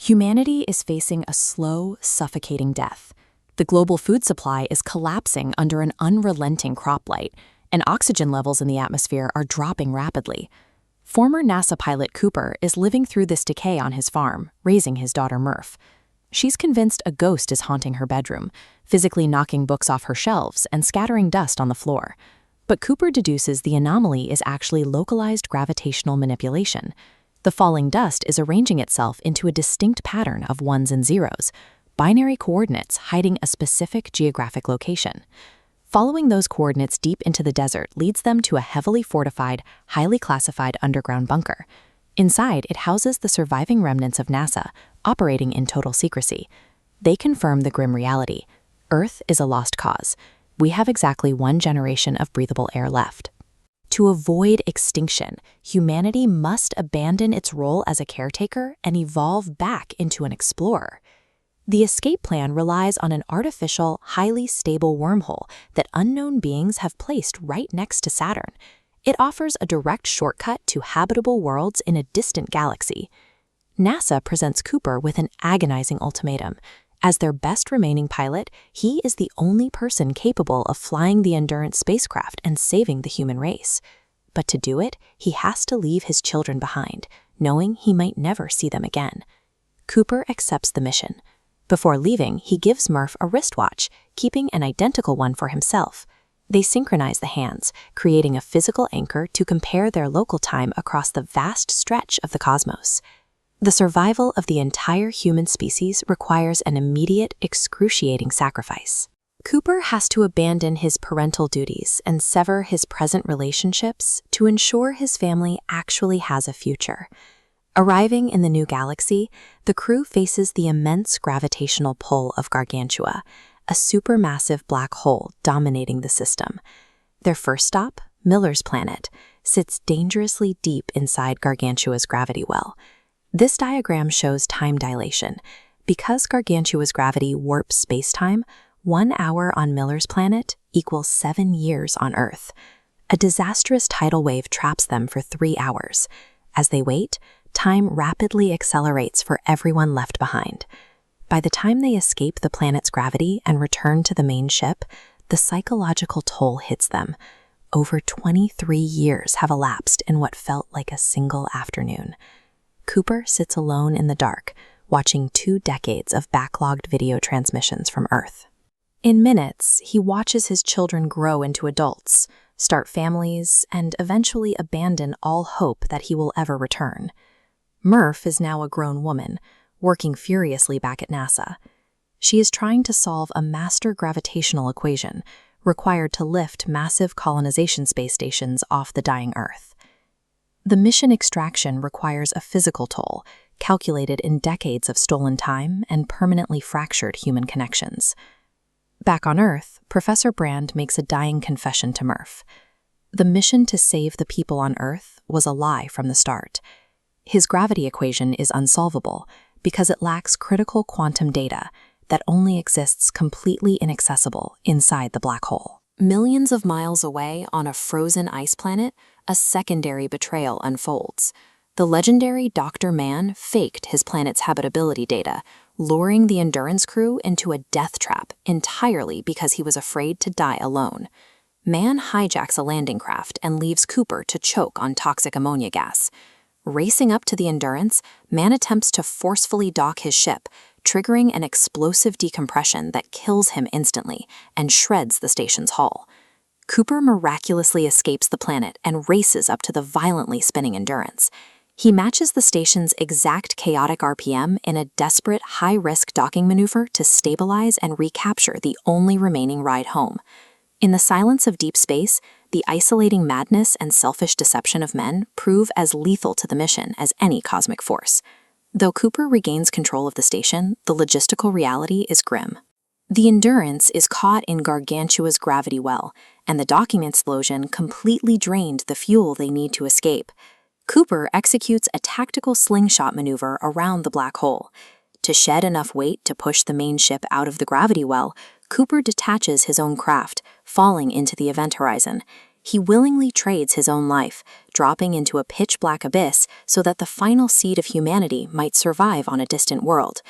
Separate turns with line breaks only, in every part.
Humanity is facing a slow, suffocating death. The global food supply is collapsing under an unrelenting crop blight, and oxygen levels in the atmosphere are dropping rapidly. Former NASA pilot Cooper is living through this decay on his farm, raising his daughter Murph. She's convinced a ghost is haunting her bedroom, physically knocking books off her shelves and scattering dust on the floor. But Cooper deduces the anomaly is actually localized gravitational manipulation. The falling dust is arranging itself into a distinct pattern of ones and zeros, binary coordinates hiding a specific geographic location. Following those coordinates deep into the desert leads them to a heavily fortified, highly classified underground bunker. Inside, it houses the surviving remnants of NASA, operating in total secrecy. They confirm the grim reality. Earth is a lost cause. We have exactly 1 generation of breathable air left. To avoid extinction, humanity must abandon its role as a caretaker and evolve back into an explorer. The escape plan relies on an artificial, highly stable wormhole that unknown beings have placed right next to Saturn. It offers a direct shortcut to habitable worlds in a distant galaxy. NASA presents Cooper with an agonizing ultimatum. As their best remaining pilot, he is the only person capable of flying the Endurance spacecraft and saving the human race. But to do it, he has to leave his children behind, knowing he might never see them again. Cooper accepts the mission. Before leaving, he gives Murph a wristwatch, keeping an identical one for himself. They synchronize the hands, creating a physical anchor to compare their local time across the vast stretch of the cosmos. The survival of the entire human species requires an immediate, excruciating sacrifice. Cooper has to abandon his parental duties and sever his present relationships to ensure his family actually has a future. Arriving in the new galaxy, the crew faces the immense gravitational pull of Gargantua, a supermassive black hole dominating the system. Their first stop, Miller's planet, sits dangerously deep inside Gargantua's gravity well. This diagram shows time dilation. Because Gargantua's gravity warps space-time, 1 hour on Miller's planet equals 7 years on Earth. A disastrous tidal wave traps them for 3 hours. As they wait, time rapidly accelerates for everyone left behind. By the time they escape the planet's gravity and return to the main ship, the psychological toll hits them. Over 23 years have elapsed in what felt like a single afternoon. Cooper sits alone in the dark, watching 2 decades of backlogged video transmissions from Earth. In minutes, he watches his children grow into adults, start families, and eventually abandon all hope that he will ever return. Murph is now a grown woman, working furiously back at NASA. She is trying to solve a master gravitational equation required to lift massive colonization space stations off the dying Earth. The mission extraction requires a physical toll, calculated in decades of stolen time and permanently fractured human connections. Back on Earth, Professor Brand makes a dying confession to Murph. The mission to save the people on Earth was a lie from the start. His gravity equation is unsolvable because it lacks critical quantum data that only exists completely inaccessible inside the black hole. Millions of miles away on a frozen ice planet, a secondary betrayal unfolds. The legendary Dr. Mann faked his planet's habitability data, luring the Endurance crew into a death trap entirely because he was afraid to die alone. Mann hijacks a landing craft and leaves Cooper to choke on toxic ammonia gas. Racing up to the Endurance, Mann attempts to forcefully dock his ship, triggering an explosive decompression that kills him instantly and shreds the station's hull. Cooper miraculously escapes the planet and races up to the violently spinning Endurance. He matches the station's exact chaotic RPM in a desperate, high-risk docking maneuver to stabilize and recapture the only remaining ride home. In the silence of deep space, the isolating madness and selfish deception of men prove as lethal to the mission as any cosmic force. Though Cooper regains control of the station, the logistical reality is grim. The Endurance is caught in Gargantua's gravity well, and the docking explosion completely drained the fuel they need to escape. Cooper executes a tactical slingshot maneuver around the black hole. To shed enough weight to push the main ship out of the gravity well, Cooper detaches his own craft, falling into the event horizon. He willingly trades his own life, dropping into a pitch-black abyss so that the final seed of humanity might survive on a distant world.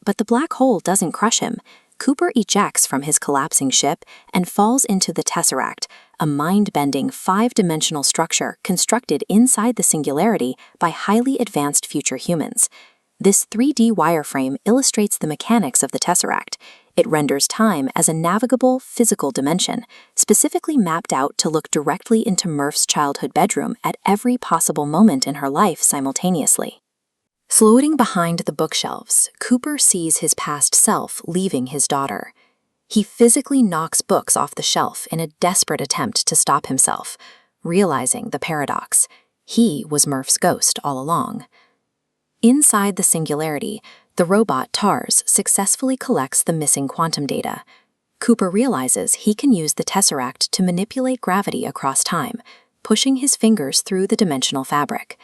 But the black hole doesn't crush him. Cooper ejects from his collapsing ship and falls into the Tesseract, a mind-bending 5-dimensional structure constructed inside the singularity by highly advanced future humans. This 3D wireframe illustrates the mechanics of the Tesseract. It renders time as a navigable physical dimension, specifically mapped out to look directly into Murph's childhood bedroom at every possible moment in her life simultaneously. Floating behind the bookshelves, Cooper sees his past self leaving his daughter. He physically knocks books off the shelf in a desperate attempt to stop himself, realizing the paradox. He was Murph's ghost all along. Inside the singularity, the robot TARS successfully collects the missing quantum data. Cooper realizes he can use the Tesseract to manipulate gravity across time, pushing his fingers through the dimensional fabric.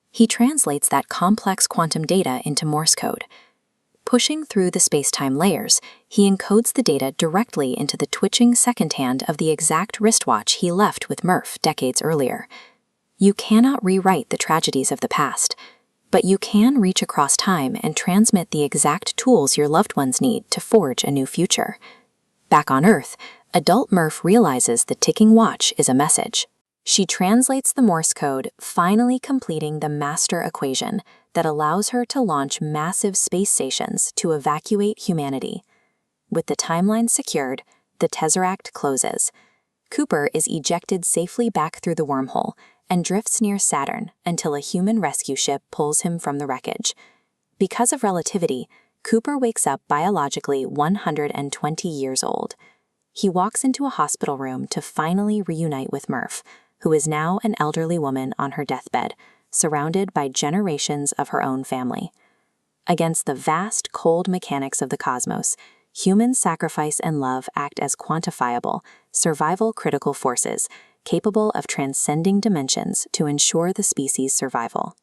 He translates that complex quantum data into Morse code. Pushing through the space-time layers, he encodes the data directly into the twitching second hand of the exact wristwatch he left with Murph decades earlier. You cannot rewrite the tragedies of the past, but you can reach across time and transmit the exact tools your loved ones need to forge a new future. Back on Earth, adult Murph realizes the ticking watch is a message. She translates the Morse code, finally completing the master equation that allows her to launch massive space stations to evacuate humanity. With the timeline secured, the Tesseract closes. Cooper is ejected safely back through the wormhole and drifts near Saturn until a human rescue ship pulls him from the wreckage. Because of relativity, Cooper wakes up biologically 120 years old. He walks into a hospital room to finally reunite with Murph, who is now an elderly woman on her deathbed, surrounded by generations of her own family. Against the vast, cold mechanics of the cosmos, human sacrifice and love act as quantifiable, survival-critical forces, capable of transcending dimensions to ensure the species' survival.